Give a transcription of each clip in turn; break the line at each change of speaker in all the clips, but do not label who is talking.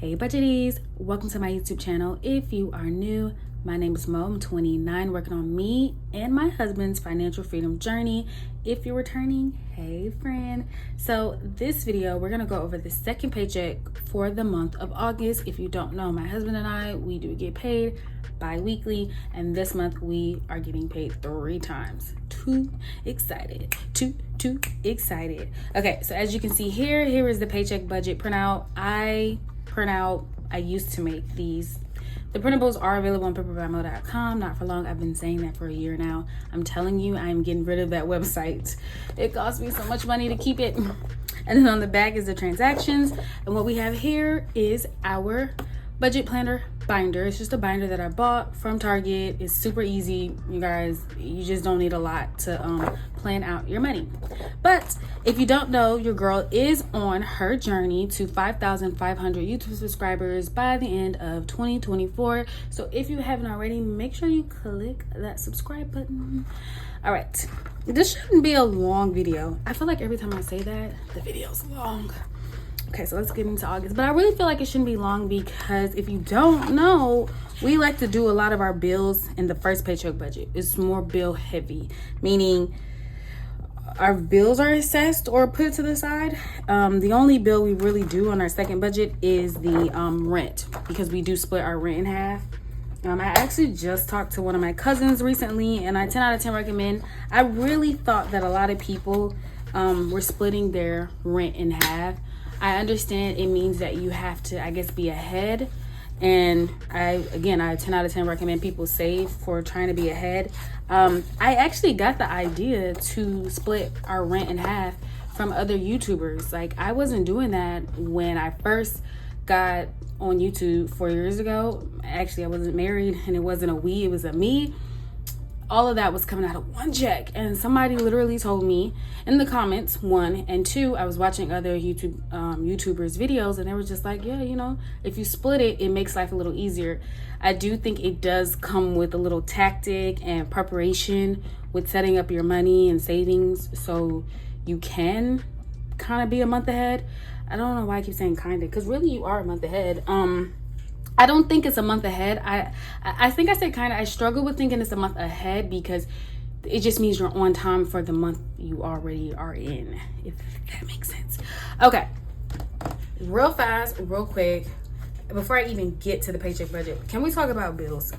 Hey budgeties, welcome to my YouTube channel. If you are new, my name is Mo. I'm 29, working on me and my husband's financial freedom journey. If you're returning, hey friend. So this video, we're gonna go over the second paycheck for the month of August. If you don't know, my husband and I, we do get paid bi-weekly, and this month we are getting paid 3 times. Too excited. Too excited. Okay, so as you can see here is the paycheck budget printout. I used to make these. The printables are available on paperbymo.com. Not for long. I've been saying that for a year now. I'm telling you, I'm getting rid of that website. It cost me so much money to keep it. And then on the back is the transactions. And what we have here is our budget planner binder. It's just a binder that I bought from Target. It's super easy, you guys. You just don't need a lot to plan out your money. But if you don't know, your girl is on her journey to 5,500 YouTube subscribers by the end of 2024. So if you haven't already, make sure you click that subscribe button. All right, this shouldn't be a long video. I feel like every time I say that, the video's long. Okay, so let's get into August. But I really feel like it shouldn't be long because if you don't know, we like to do a lot of our bills in the first paycheck budget. It's more bill heavy, meaning our bills are assessed or put to the side. The only bill we really do on our second budget is the rent, because we do split our rent in half. I actually just talked to one of my cousins recently, and I 10 out of 10 recommend. I really thought that a lot of people were splitting their rent in half. I understand it means that you have to, I guess, be ahead. And I 10 out of 10 recommend people save for trying to be ahead. I actually got the idea to split our rent in half from other YouTubers. Like, I wasn't doing that when I first got on YouTube 4 years ago. Actually, I wasn't married, and it wasn't a we, it was a me. All of that was coming out of one check, and somebody literally told me in the comments, 1, and 2, I was watching other YouTubers videos, and they were just like, yeah, you know, if you split it, it makes life a little easier. I do think it does come with a little tactic and preparation with setting up your money and savings, so you can kind of be a month ahead. I don't know why I keep saying kind of, because really you are a month ahead. I don't think it's a month ahead. I think I said kind of. I struggle with thinking it's a month ahead because it just means you're on time for the month you already are in, if that makes sense. Okay, real fast, real quick, before I even get to the paycheck budget, can we talk about bills?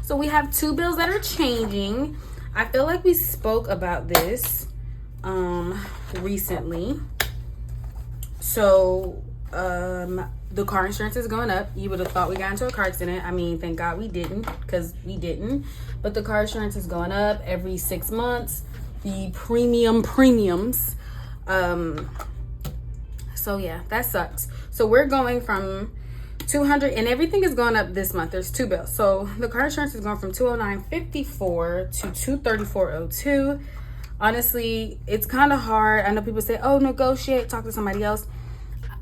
So we have 2 bills that are changing. I feel like we spoke about this recently. So the car insurance is going up. You would have thought we got into a car accident. I mean, thank God we didn't, because we didn't. But the car insurance is going up every 6 months. The premiums. So yeah, that sucks. So we're going from 200, and everything is going up this month. There's 2 bills. So the car insurance is going from $209.54 to $234.02. Honestly, it's kind of hard. I know people say, oh, negotiate, talk to somebody else.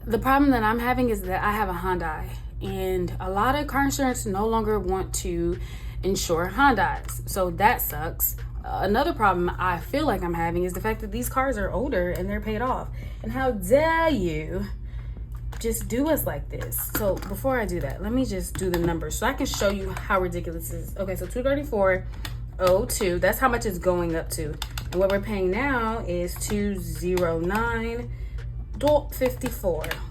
The problem that I'm having is that I have a Hyundai, and a lot of car insurance no longer want to insure Hyundais. So that sucks. Another problem I feel like I'm having is the fact that these cars are older and they're paid off. And how dare you just do us like this? So before I do that, let me just do the numbers so I can show you how ridiculous this is. Okay, so $234.02, that's how much it's going up to. And what we're paying now is $209.54.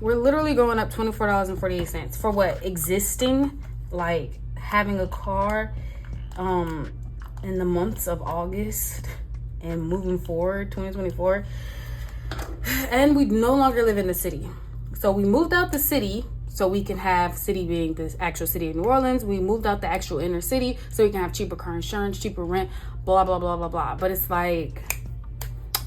We're literally going up $24.48 for what? Existing, like having a car in the months of August and moving forward 2024. And we no longer live in the city. So we moved out the city so we can have, city being the actual city of New Orleans. We moved out the actual inner city so we can have cheaper car insurance, cheaper rent, blah blah blah blah blah. But it's like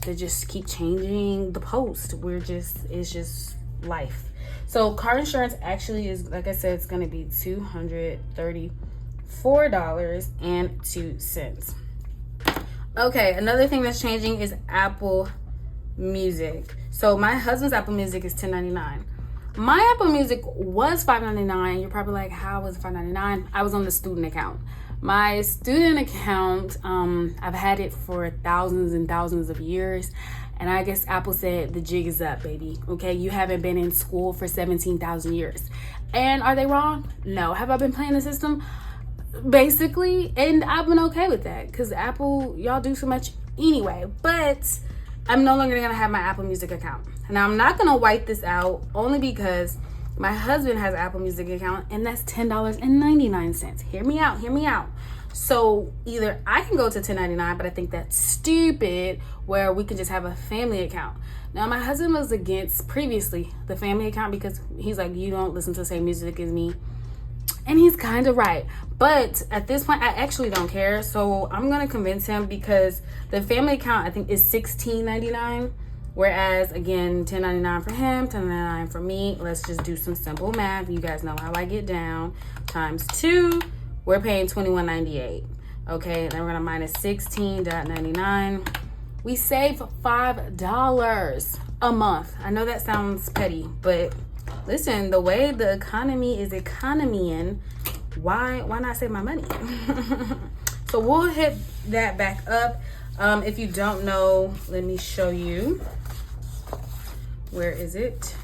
they just keep changing the post. It's just life. So car insurance actually is, like I said, it's going to be $234.02. Okay, another thing that's changing is Apple Music. So my husband's Apple Music is $10.99. My Apple Music was $5.99. You're probably like, how was it $5.99? I was on the student account. My student account, I've had it for thousands and thousands of years. And I guess Apple said the jig is up, baby. Okay, you haven't been in school for 17,000 years. And are they wrong? No. Have I been playing the system? Basically. And I've been okay with that because Apple, y'all do so much anyway. But I'm no longer going to have my Apple Music account. Now, I'm not going to wipe this out only because my husband has an Apple Music account and that's $10.99. Hear me out. Hear me out. So either I can go to $10.99, but I think that's stupid, where we can just have a family account. Now, my husband was against previously the family account because he's like, you don't listen to the same music as me. And he's kind of right. But at this point, I actually don't care. So I'm going to convince him because the family account, I think, is $16.99. Whereas, again, $10.99 for him, $10.99 for me. Let's just do some simple math. You guys know how I get down. Times 2. We're paying $21.98. Okay, then we're gonna minus $16.99. We save $5 a month. I know that sounds petty, but listen, the way the economy is economying, why not save my money? So we'll hit that back up. If you don't know, let me show you. Where is it?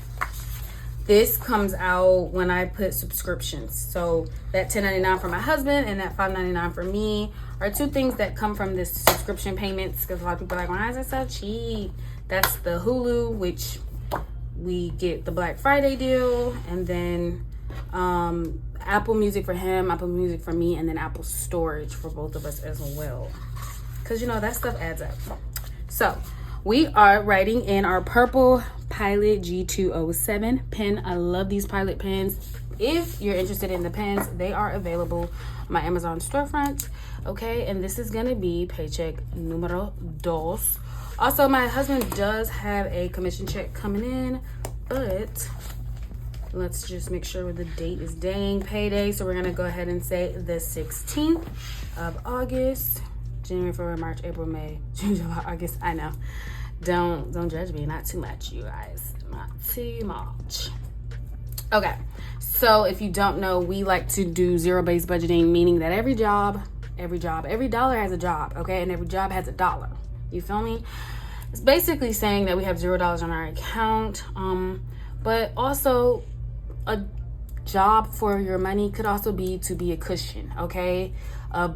This comes out when I put subscriptions. So that $10.99 for my husband and that $5.99 for me are two things that come from this subscription payments, because a lot of people are like, why is it so cheap? That's the Hulu, which we get the Black Friday deal, and then Apple Music for him, Apple Music for me, and then Apple Storage for both of us as well. Because, you know, that stuff adds up. So we are writing in our purple Pilot G207 pen. I love these Pilot pens. If you're interested in the pens, they are available on my Amazon storefront. Okay, and this is gonna be Paycheck numero dos. Also, my husband does have a commission check coming in, but let's just make sure the date is dang payday. So we're gonna go ahead and say the 16th of August. January, February, March, April, May, June, July, August. I know. Don't judge me. Not too much, you guys. Not too much. Okay. So if you don't know, we like to do zero-based budgeting, meaning that every dollar has a job, okay? And every job has a dollar. You feel me? It's basically saying that we have $0 on our account. But also a job for your money could also be to be a cushion, okay? A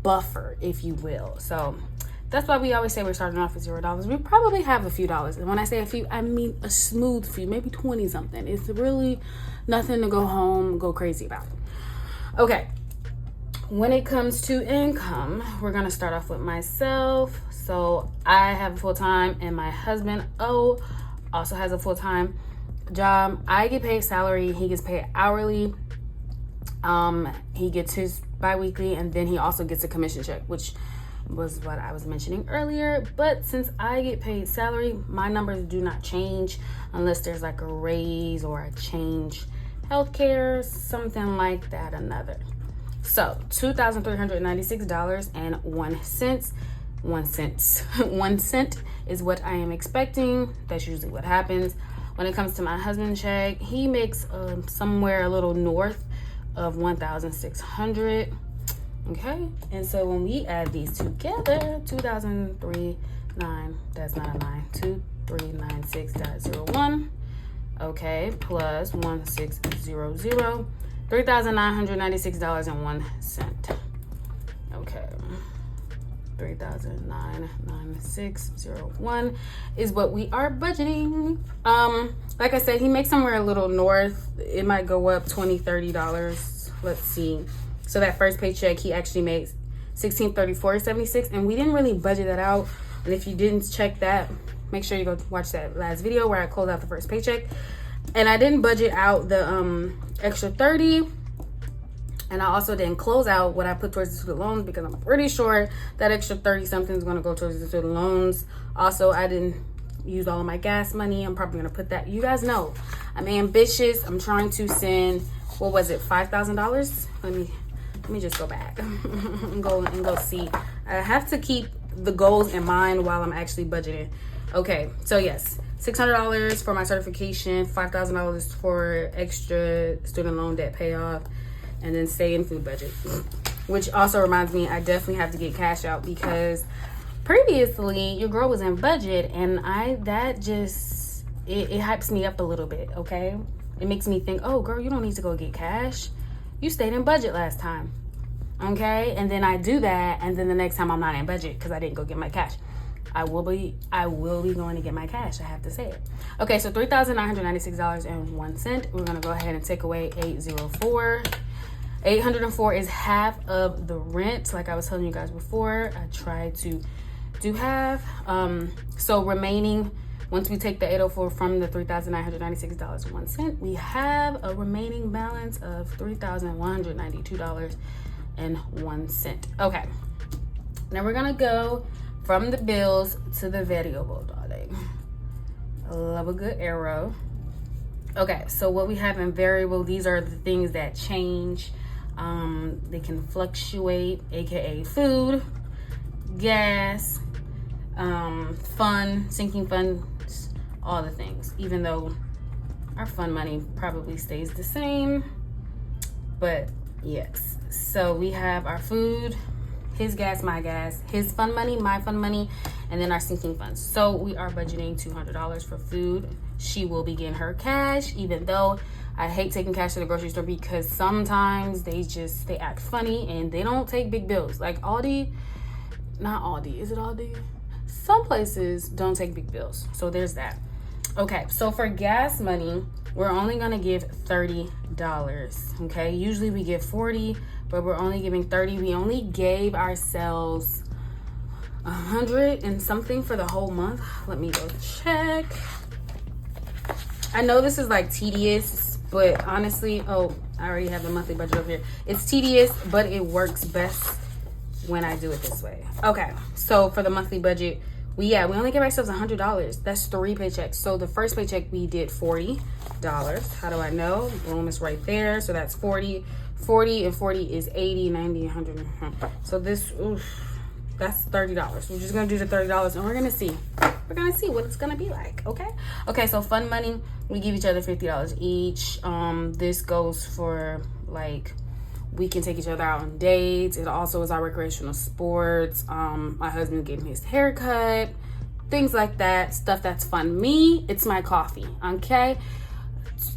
buffer, if you will. So that's why we always say we're starting off with $0. We probably have a few dollars. And when I say a few, I mean a smooth few, maybe 20 something. It's really nothing to go home, go crazy about. Okay. When it comes to income, we're going to start off with myself. So I have a full-time and my husband, also has a full-time job. I get paid salary. He gets paid hourly. He gets his bi-weekly, and then he also gets a commission check, which was what I was mentioning earlier. But since I get paid salary, my numbers do not change unless there's like a raise or a change healthcare, something like that, another. So $2,396.01. 1 cent is what I am expecting. That's usually what happens. When it comes to my husband's check, he makes somewhere a little north of 1,600. Okay, and so when we add these together, 2,039, that's not a line, 2396.01, okay, plus 1600, $3,996.01. Okay, 3,996.01 is what we are budgeting. Like I said, he makes somewhere a little north. It might go up $20-$30. Let's see. So that first paycheck, he actually makes $1634.76, and we didn't really budget that out. And if you didn't check that, make sure you go watch that last video where I closed out the first paycheck. And I didn't budget out the extra 30, and I also didn't close out what I put towards the student loans, because I'm pretty sure that extra 30 something is going to go towards the student loans. Also, I didn't use all of my gas money. I'm probably going to put that. You guys know I'm ambitious. I'm trying to send, what was it, $5,000? Let me just go back and go see. I have to keep the goals in mind while I'm actually budgeting. Okay, so yes, $600 for my certification, $5,000 for extra student loan debt payoff, and then stay in food budget. which also reminds me, I definitely have to get cash out because previously your girl was in budget, and it hypes me up a little bit. Okay, it makes me think, oh girl, you don't need to go get cash, you stayed in budget last time. Okay, and then I do that, and then the next time I'm not in budget because I didn't go get my cash. I will be going to get my cash. I have to say it. Okay, so $3,996.01. We're gonna go ahead and take away 804. 804 is half of the rent, like I was telling you guys before. I tried to do half. So remaining, once we take the 804 from the $3,996.01, we have a remaining balance of $3,192.01. Okay, now we're gonna go from the bills to the variable, darling. I love a good arrow. Okay, so what we have in variable, these are the things that change. They can fluctuate, aka food, gas, fun, sinking funds, all the things. Even though our fun money probably stays the same, but yes. So we have our food, his gas, my gas, his fun money, my fun money, and then our sinking funds. So we are budgeting $200 for food. She will be getting her cash, even though I hate taking cash to the grocery store because sometimes they act funny and they don't take big bills. Like Aldi, not Aldi, is it Aldi? Some places don't take big bills. So there's that. Okay, so for gas money, we're only gonna give $30. Okay, usually we give 40, but we're only giving 30. We only gave ourselves 100 and something for the whole month. Let me go check. I know this is like tedious, but honestly, oh, I already have the monthly budget over here. It's tedious, but it works best when I do it this way. Okay, so for the monthly budget, we only give ourselves $100. That's 3 paychecks. So the first paycheck we did $40. How do I know? Boom, it's right there. So that's 40. 40 and 40 is 80, 90, 100. So this, that's $30. We're just gonna do the $30 and we're gonna see. We're gonna see what it's gonna be like, okay? Okay, so fun money, we give each other $50 each. This goes for like, we can take each other out on dates. It also is our recreational sports. My husband gave me his haircut, things like that, stuff that's fun. Me, it's my coffee, okay?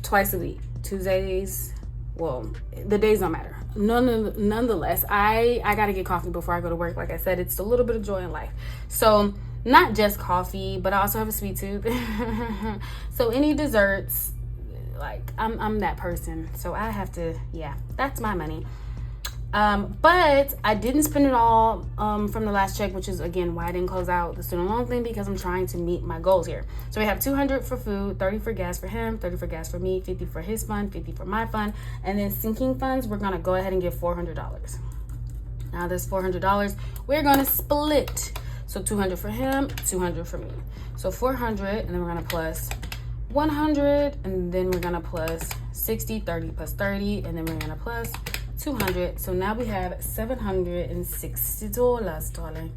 Twice a week, Tuesdays. Well, the days don't matter. Nonetheless, I gotta get coffee before I go to work. Like I said, it's a little bit of joy in life. So not just coffee, but I also have a sweet tooth. So any desserts, like I'm that person. So I have to, yeah, that's my money. But I didn't spend it all from the last check, which is again why I didn't close out the student loan thing, because I'm trying to meet my goals here. So we have 200 for food, 30 for gas for him, 30 for gas for me, 50 for his fund, 50 for my fund, and then sinking funds, we're gonna go ahead and give $400. Now this $400, we're gonna split. So 200 for him, 200 for me. So 400, and then we're gonna plus 100, and then we're gonna plus 60, 30 plus 30, and then we're gonna plus 200. So now we have $760, darling.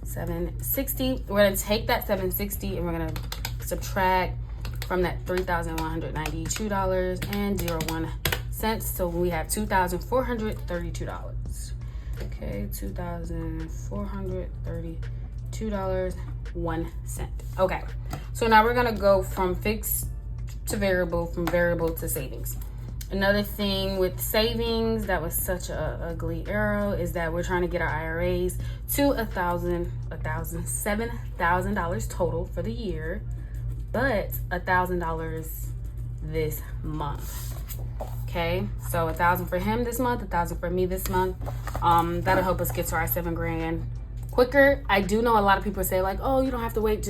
760. We're gonna take that 760 and we're gonna subtract from that $3,192.01. So we have $2,432. Okay, $2,432.01. Okay, so now we're gonna go from fixed to variable, from variable to savings. Another thing with savings that was such a ugly arrow is that we're trying to get our IRAs to $7,000 total for the year, but $1,000 this month. Okay, so $1,000 for him this month, $1,000 for me this month. That'll help us get to our $7,000 quicker. I do know a lot of people say like, oh, you don't have to wait,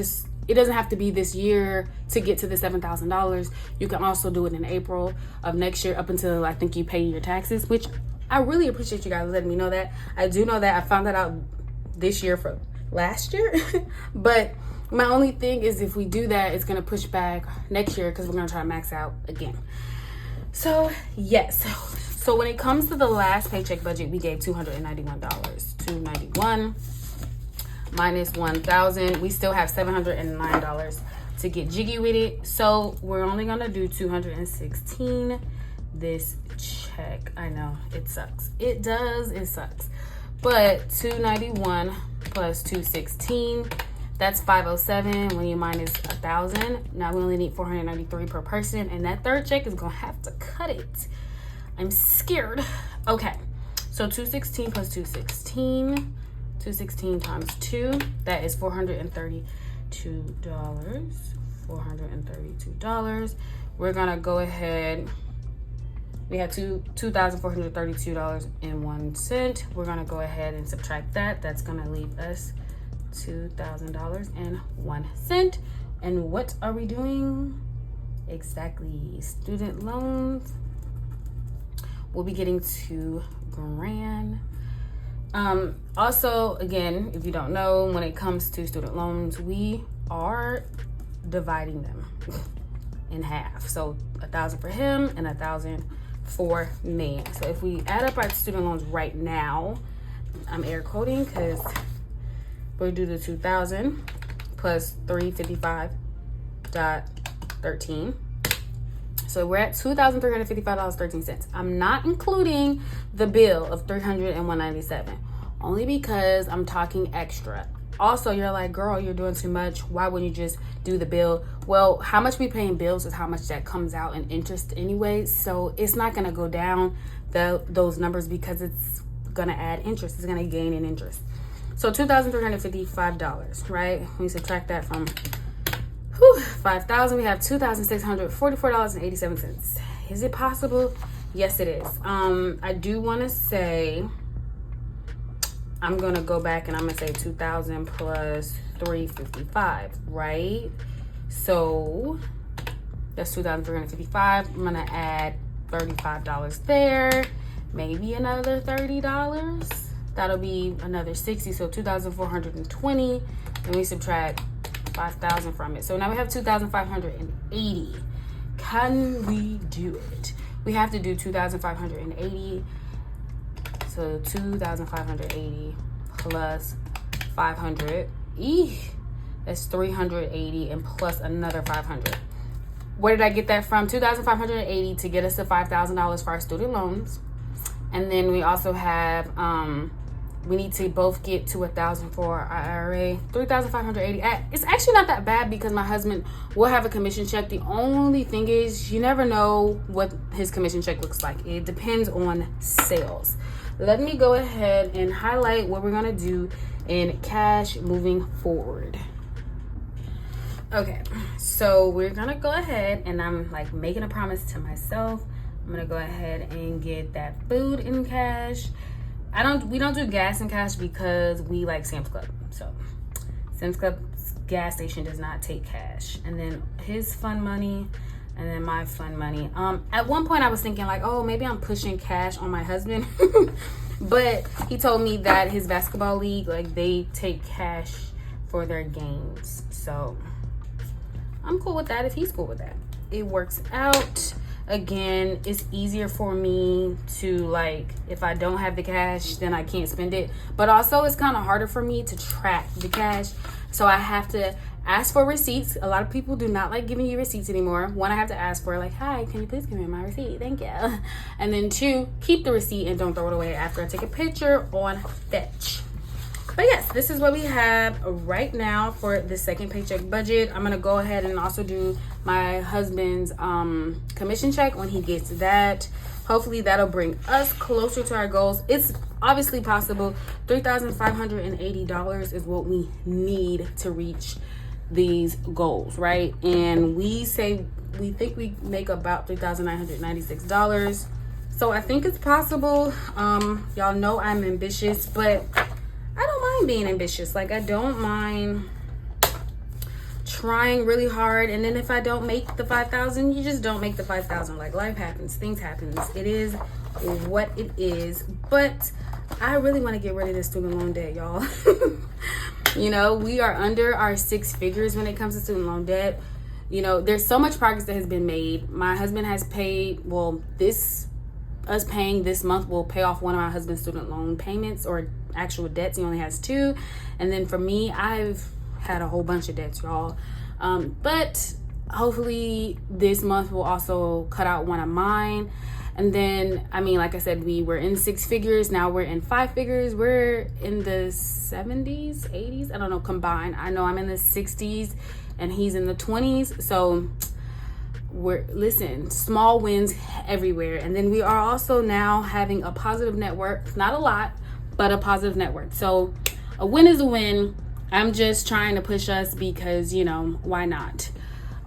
it doesn't have to be this year to get to the $7,000. You can also do it in April of next year up until I think you pay your taxes, which I really appreciate you guys letting me know that. I do know that. I found that out this year from last year. But my only thing is if we do that, it's going to push back next year because we're going to try to max out again. So, yes. So when it comes to the last paycheck budget, we gave $291. $291. minus 1,000, we still have $709 to get jiggy with it. So we're only gonna do 216 this check. check. I know it sucks. It does. It sucks. But $291 plus $216, that's $507 when you minus $1,000. Now we only need $493 per person, and that third check is gonna have to cut it. I'm scared. Okay, so $216 plus $216, $216 times 2, that is $432. $432. We're gonna go ahead. We have $2,432.01. We're gonna go ahead and subtract that. That's gonna leave us $2,000.01. And what are we doing? Exactly, student loans. We'll be getting $2,000. Also, again, if you don't know, when it comes to student loans, we are dividing them in half. So $1,000 for him and $1,000 for me. So if we add up our student loans right now, I'm air quoting because we'll do the 2,000 plus 355.13. So we're at $2,355.13. I'm not including the bill of $301.97, only because I'm talking extra. Also, you're like, girl, you're doing too much. Why wouldn't you just do the bill? Well, how much we pay in bills is how much that comes out in interest anyway. So it's not going to go down those numbers because it's going to add interest. It's going to gain in interest. So $2,355, right? When you subtract that from $5,000, we have $2,644.87. Is it possible? Yes, it is. I do want to say, I'm going to go back and I'm going to say 2,000 plus 355, right? So that's 2,355. I'm going to add $35 there, maybe another $30. That'll be another 60, so 2,420, and we subtract 5,000 from it. So now we have 2,580. Can we do it? We have to do 2,580. So 2,580 plus 500. That's 380 and plus another 500. Where did I get that from? 2,580 to get us to $5,000 for our student loans. And then we also have, we need to both get to 1,000 for our IRA. 3,580. It's actually not that bad because my husband will have a commission check. The only thing is you never know what his commission check looks like. It depends on sales. Let me go ahead and highlight what we're gonna do in cash moving forward. Okay, so we're gonna go ahead and I'm like making a promise to myself. I'm gonna go ahead and get that food in cash. We don't do gas in cash because we like Sam's Club. So Sam's Club's gas station does not take cash. And then his fun money and then my fun money. At one point I was thinking like, oh, maybe I'm pushing cash on my husband. But he told me that his basketball league, like they take cash for their games. So I'm cool with that if he's cool with that. It works out. Again, it's easier for me to like, if I don't have the cash, then I can't spend it. But also it's kind of harder for me to track the cash. So I have to ask for receipts. A lot of people do not like giving you receipts anymore. One, I have to ask for like, hi, can you please give me my receipt? Thank you. And then two, keep the receipt and don't throw it away after I take a picture on Fetch. But yes, this is what we have right now for the second paycheck budget. I'm gonna go ahead and also do my husband's commission check when he gets that. Hopefully that'll bring us closer to our goals. It's obviously possible. $3,580 is what we need to reach these goals, right? And we think we make about $3,996. So I think it's possible. Y'all know I'm ambitious, but I don't mind being ambitious. Like I don't mind trying really hard, and then if I don't make the 5,000, you just don't make the 5,000. Like life happens, things happen. It is what it is. But I really want to get rid of this student loan debt, y'all. You know, we are under our 6 figures when it comes to student loan debt. You know, there's so much progress that has been made. My husband has paid, well, us paying this month will pay off one of my husband's student loan payments or actual debts. He only has 2. And then for me, I've had a whole bunch of debts, y'all. But hopefully this month will also cut out one of mine. And then, I mean, like I said, we were in 6 figures. Now we're in 5 figures. We're in the 70s, 80s. I don't know, combined. I know I'm in the 60s and he's in the 20s. So listen, small wins everywhere. And then we are also now having a positive network. Not a lot, but a positive network. So a win is a win. I'm just trying to push us because, why not?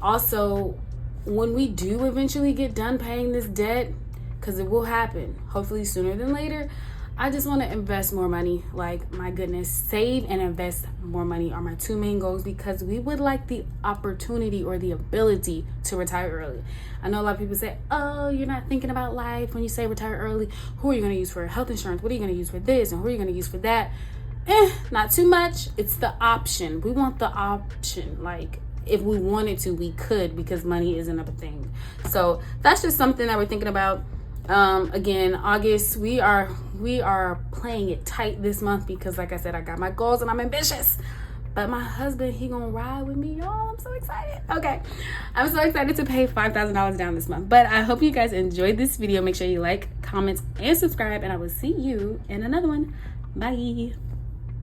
Also, when we do eventually get done paying this debt, because it will happen, hopefully sooner than later, I just want to invest more money. Like, my goodness, save and invest more money are my 2 main goals, because we would like the opportunity or the ability to retire early. I know a lot of people say, oh, you're not thinking about life when you say retire early. Who are you going to use for health insurance? What are you going to use for this? And who are you going to use for that? Not too much. It's the option. We want the option. Like, if we wanted to, we could, because money isn't a thing. So that's just something that we're thinking about. Again, August, we are playing it tight this month because, like I said, I got my goals and I'm ambitious. But my husband, he gonna ride with me, y'all. I'm so excited. Okay, I'm so excited to pay $5,000 down this month. But I hope you guys enjoyed this video. Make sure you like, comment, and subscribe, and I will see you in another one. Bye.